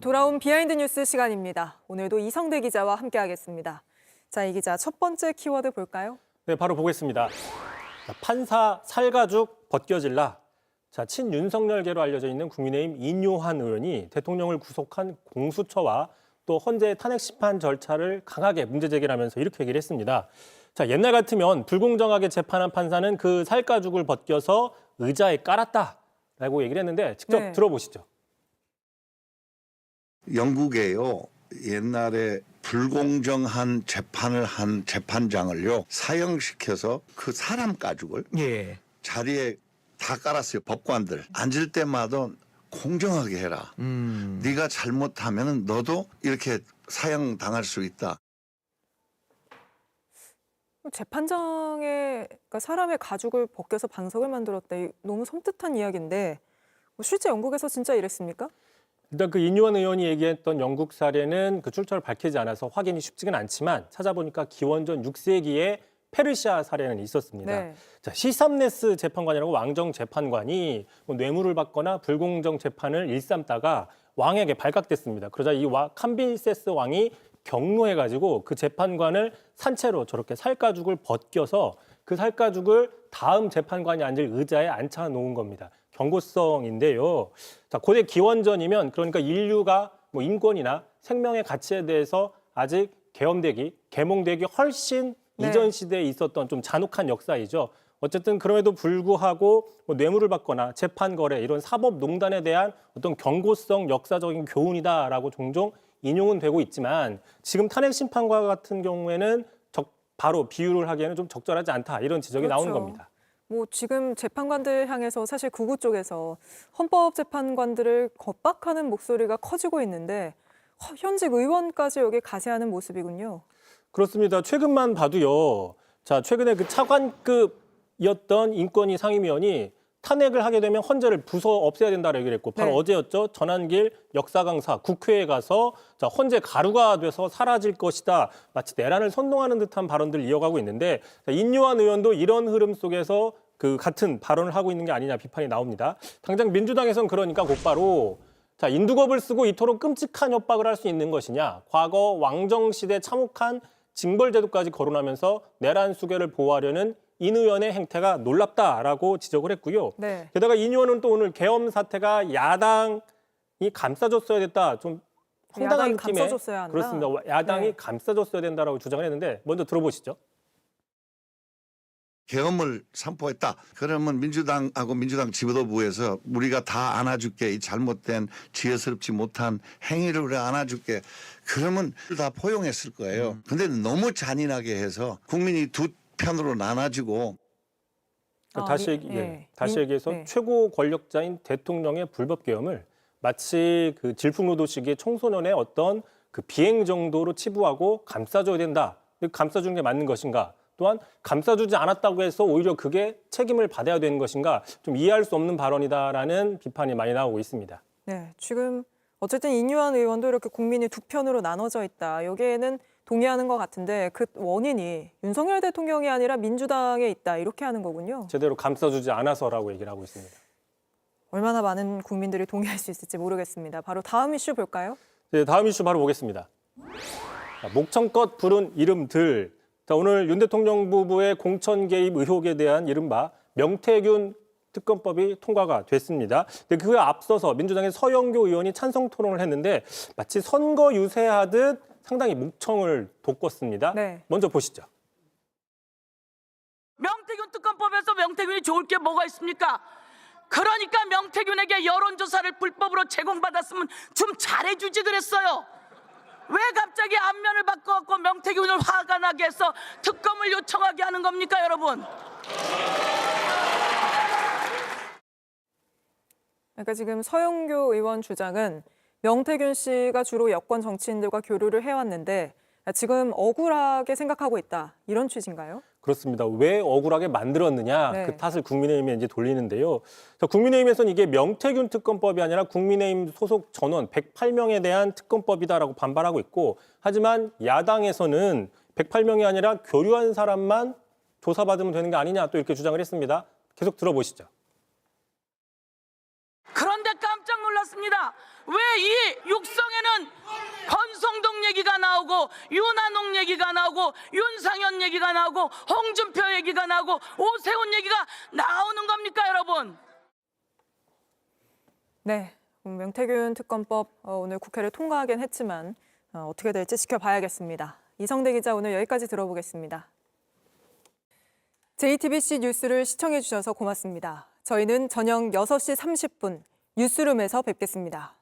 돌아온 비하인드 뉴스 시간입니다. 오늘도 이성대 기자와 함께하겠습니다. 자, 이 기자 첫 번째 키워드 볼까요? 네, 바로 보겠습니다. 판사 살가죽 벗겨질라. 자, 친윤석열계로 알려져 있는 국민의힘 인요한 의원이 대통령을 구속한 공수처와 또 헌재의 탄핵 심판 절차를 강하게 문제 제기를 하면서 이렇게 얘기를 했습니다. 자, 옛날 같으면 불공정하게 재판한 판사는 그 살가죽을 벗겨서 의자에 깔았다라고 얘기를 했는데 직접 들어보시죠. 영국에요. 옛날에 불공정한 재판을 한 재판장을요 사형시켜서 그 사람 가죽을 자리에 다 깔았어요. 법관들 앉을 때마다 공정하게 해라. 네가 잘못하면 너도 이렇게 사형 당할 수 있다. 재판장의 그러니까 사람의 가죽을 벗겨서 반석을 만들었다. 너무 섬뜩한 이야기인데 실제 영국에서 진짜 이랬습니까? 일단 그 인요한 의원이 얘기했던 영국 사례는 그 출처를 밝히지 않아서 확인이 쉽지는 않지만 찾아보니까 기원전 6세기에 페르시아 사례는 있었습니다. 네. 자, 시삼네스 재판관이라고 왕정 재판관이 뭐 뇌물을 받거나 불공정 재판을 일삼다가 왕에게 발각됐습니다. 그러자 이 캄비세스 왕이 경로해가지고 그 재판관을 산채로 저렇게 살가죽을 벗겨서 그 살가죽을 다음 재판관이 앉을 의자에 앉혀 놓은 겁니다. 경고성인데요. 자, 고대 기원전이면 그러니까 인류가 뭐 인권이나 생명의 가치에 대해서 아직 계몽되기 훨씬 이전 시대에 있었던 좀 잔혹한 역사이죠. 어쨌든 그럼에도 불구하고 뭐 뇌물을 받거나 재판 거래 이런 사법농단에 대한 어떤 경고성 역사적인 교훈이다라고 종종 인용은 되고 있지만 지금 탄핵 심판과 같은 경우에는 바로 비유를 하기에는 좀 적절하지 않다 이런 지적이 나오는 겁니다. 뭐 지금 재판관들 향해서 사실 구구 쪽에서 헌법재판관들을 겁박하는 목소리가 커지고 있는데 현직 의원까지 여기 가세하는 모습이군요. 그렇습니다. 최근만 봐도요. 자, 최근에 그 차관급이었던 인권위 상임위원이 탄핵을 하게 되면 헌재를 부숴 없애야 된다고 얘기를 했고 바로 어제였죠. 전한길 역사 강사 국회에 가서 자, 헌재 가루가 돼서 사라질 것이다. 마치 내란을 선동하는 듯한 발언들을 이어가고 있는데 자, 인요한 의원도 이런 흐름 속에서 그 같은 발언을 하고 있는 게 아니냐 비판이 나옵니다. 당장 민주당에선 그러니까 곧바로 자, 인두겁을 쓰고 이토록 끔찍한 협박을 할 수 있는 것이냐. 과거 왕정시대 참혹한 징벌제도까지 거론하면서 내란 수괴를 보호하려는 인 의원의 행태가 놀랍다라고 지적을 했고요. 네. 게다가 인 의원은 또 오늘 계엄 사태가 야당이 감싸줬어야 됐다. 좀 황당한 느낌의 감싸줬어야 한다. 그렇습니다. 야당이 감싸줬어야 된다라고 주장을 했는데 먼저 들어보시죠. 계엄을 선포했다. 그러면 민주당하고 민주당 지도부에서 우리가 다 안아줄게. 이 잘못된 지혜스럽지 못한 행위를 우리가 안아줄게. 그러면 다 포용했을 거예요. 근데 너무 잔인하게 해서 국민이 두 편으로 나눠지고 다시 얘기해서 최고 권력자인 대통령의 불법 계엄을 마치 그 질풍노도식의 청소년의 어떤 그 비행 정도로 치부하고 감싸줘야 된다. 감싸주는 게 맞는 것인가? 또한 감싸주지 않았다고 해서 오히려 그게 책임을 받아야 되는 것인가? 좀 이해할 수 없는 발언이다라는 비판이 많이 나오고 있습니다. 네, 지금 어쨌든 인요한 의원도 이렇게 국민이 두 편으로 나눠져 있다. 여기에는 동의하는 것 같은데 그 원인이 윤석열 대통령이 아니라 민주당에 있다. 이렇게 하는 거군요. 제대로 감싸주지 않아서라고 얘기를 하고 있습니다. 얼마나 많은 국민들이 동의할 수 있을지 모르겠습니다. 바로 다음 이슈 볼까요? 네, 다음 이슈 바로 보겠습니다. 자, 목청껏 부른 이름들. 자, 오늘 윤 대통령 부부의 공천 개입 의혹에 대한 이른바 명태균 특검법이 통과가 됐습니다. 근데 그에 앞서서 민주당의 서영교 의원이 찬성 토론을 했는데 마치 선거 유세하듯 상당히 목청을 돋궜습니다. 먼저 보시죠. 명태균 특검법에서 명태균이 좋을 게 뭐가 있습니까? 그러니까 명태균에게 여론조사를 불법으로 제공받았으면 좀 잘해주지 그랬어요. 왜 갑자기 안면을 바꿔갖고 명태균을 화가 나게 해서 특검을 요청하게 하는 겁니까, 여러분? 그러니까 지금 서영교 의원 주장은 명태균 씨가 주로 여권 정치인들과 교류를 해왔는데 지금 억울하게 생각하고 있다. 이런 취지인가요? 그렇습니다. 왜 억울하게 만들었느냐 그 탓을 국민의힘에 이제 돌리는데요. 자, 국민의힘에서는 이게 명태균 특검법이 아니라 국민의힘 소속 전원 108명에 대한 특검법이다라고 반발하고 있고 하지만 야당에서는 108명이 아니라 교류한 사람만 조사받으면 되는 게 아니냐 또 이렇게 주장을 했습니다. 계속 들어보시죠. 그런데 깜짝 놀랐습니다. 왜 이 육성에 나오고 윤한홍 얘기가 나오고 윤상현 얘기가 나오고 홍준표 얘기가 나오고 오세훈 얘기가 나오는 겁니까, 여러분? 네, 명태균 특검법 오늘 국회를 통과하긴 했지만 어떻게 될지 지켜봐야겠습니다. 이성대 기자 오늘 여기까지 들어보겠습니다. JTBC 뉴스를 시청해 주셔서 고맙습니다. 저희는 저녁 6시 30분 뉴스룸에서 뵙겠습니다.